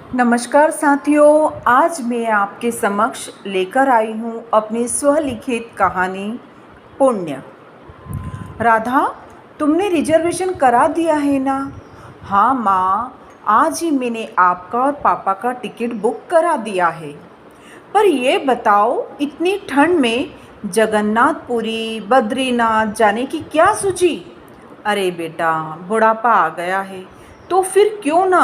नमस्कार साथियों, आज मैं आपके समक्ष लेकर आई हूँ अपनी स्वलिखित कहानी पुण्य। राधा, तुमने रिजर्वेशन करा दिया है ना? हाँ माँ, आज ही मैंने आपका और पापा का टिकट बुक करा दिया है। पर ये बताओ, इतनी ठंड में जगन्नाथपुरी बद्रीनाथ जाने की क्या सूझी? अरे बेटा, बुढ़ापा आ गया है तो फिर क्यों ना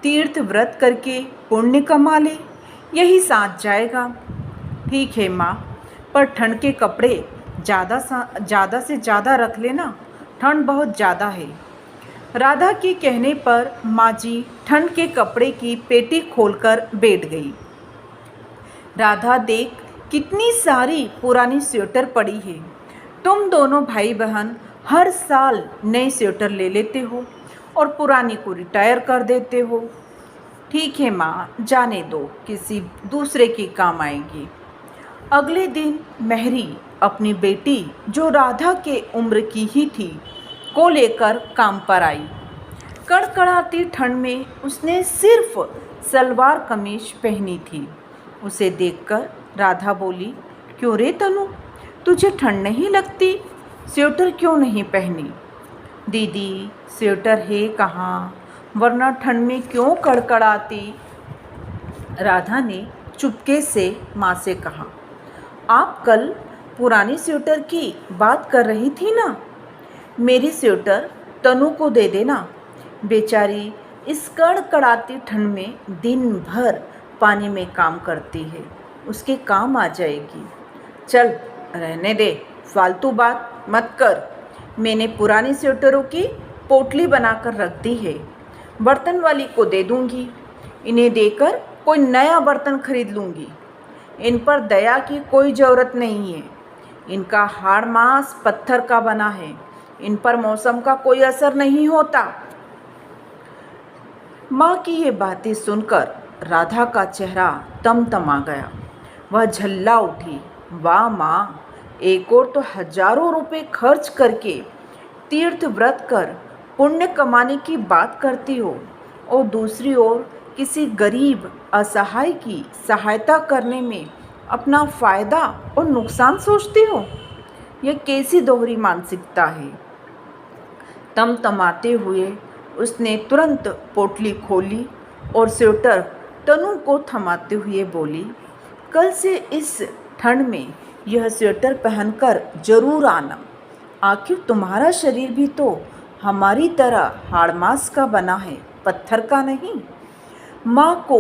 तीर्थ व्रत करके पुण्य कमा ले, यही साथ जाएगा। ठीक है माँ, पर ठंड के कपड़े ज़्यादा से ज़्यादा रख लेना, ठंड बहुत ज़्यादा है। राधा के कहने पर माँ जी ठंड के कपड़े की पेटी खोलकर बैठ गई। राधा, देख कितनी सारी पुरानी स्वेटर पड़ी है। तुम दोनों भाई बहन हर साल नए स्वेटर ले लेते हो और पुरानी को रिटायर कर देते हो। ठीक है माँ, जाने दो, किसी दूसरे की काम आएगी। अगले दिन मेहरी अपनी बेटी, जो राधा के उम्र की ही थी, को लेकर काम पर आई। कड़कड़ाती ठंड में उसने सिर्फ सलवार कमीज पहनी थी। उसे देखकर राधा बोली, क्यों रे तनु, तुझे ठंड नहीं लगती? स्वेटर क्यों नहीं पहनी? दीदी, स्वेटर है कहाँ, वरना ठंड में क्यों कड़कड़ाती? राधा ने चुपके से माँ से कहा, आप कल पुरानी स्वेटर की बात कर रही थी ना? मेरी स्वेटर तनु को दे देना, बेचारी इस कड़कड़ाती ठंड में दिन भर पानी में काम करती है, उसके काम आ जाएगी। चल रहने दे, फालतू बात मत कर। मैंने पुरानी स्वेटरों की पोटली बनाकर रख दी है, बर्तन वाली को दे दूंगी। इन्हें देकर कोई नया बर्तन खरीद लूँगी। इन पर दया की कोई ज़रूरत नहीं है। इनका हाड़ मांस पत्थर का बना है, इन पर मौसम का कोई असर नहीं होता। माँ की ये बातें सुनकर राधा का चेहरा तमतमा गया। वह झल्ला उठी, वाह माँ, एक और तो हजारों रुपए खर्च करके तीर्थ व्रत कर पुण्य कमाने की बात करती हो, और दूसरी ओर किसी गरीब असहाय की सहायता करने में अपना फ़ायदा और नुकसान सोचती हो। यह कैसी दोहरी मानसिकता है? तमतमाते हुए उसने तुरंत पोटली खोली और स्वेटर तनु को थमाते हुए बोली, कल से इस ठंड में यह स्वेटर पहनकर जरूर आना। आखिर तुम्हारा शरीर भी तो हमारी तरह हाड़ मांस का बना है, पत्थर का नहीं। माँ को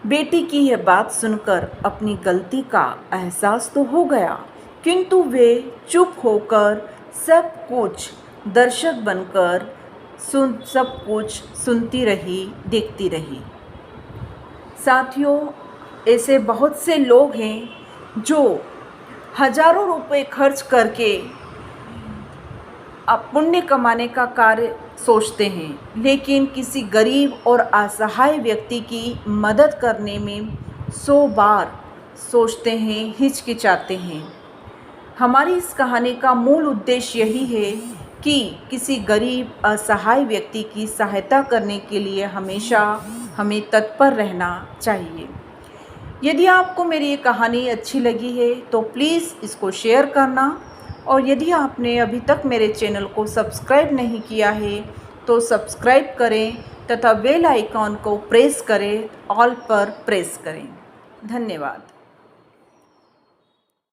बेटी की यह बात सुनकर अपनी गलती का एहसास तो हो गया, किंतु वे चुप होकर सब कुछ दर्शक बनकर सब कुछ सुनती रही, देखती रही। साथियों, ऐसे बहुत से लोग हैं जो हजारों रुपए खर्च करके पुण्य कमाने का कार्य सोचते हैं, लेकिन किसी गरीब और असहाय व्यक्ति की मदद करने में 100 बार सोचते हैं, हिचकिचाते हैं। हमारी इस कहानी का मूल उद्देश्य यही है कि किसी गरीब असहाय व्यक्ति की सहायता करने के लिए हमेशा हमें तत्पर रहना चाहिए। यदि आपको मेरी ये कहानी अच्छी लगी है तो प्लीज़ इसको शेयर करना, और यदि आपने अभी तक मेरे चैनल को सब्सक्राइब नहीं किया है तो सब्सक्राइब करें तथा बेल आइकॉन को प्रेस करें, ऑल पर प्रेस करें। धन्यवाद।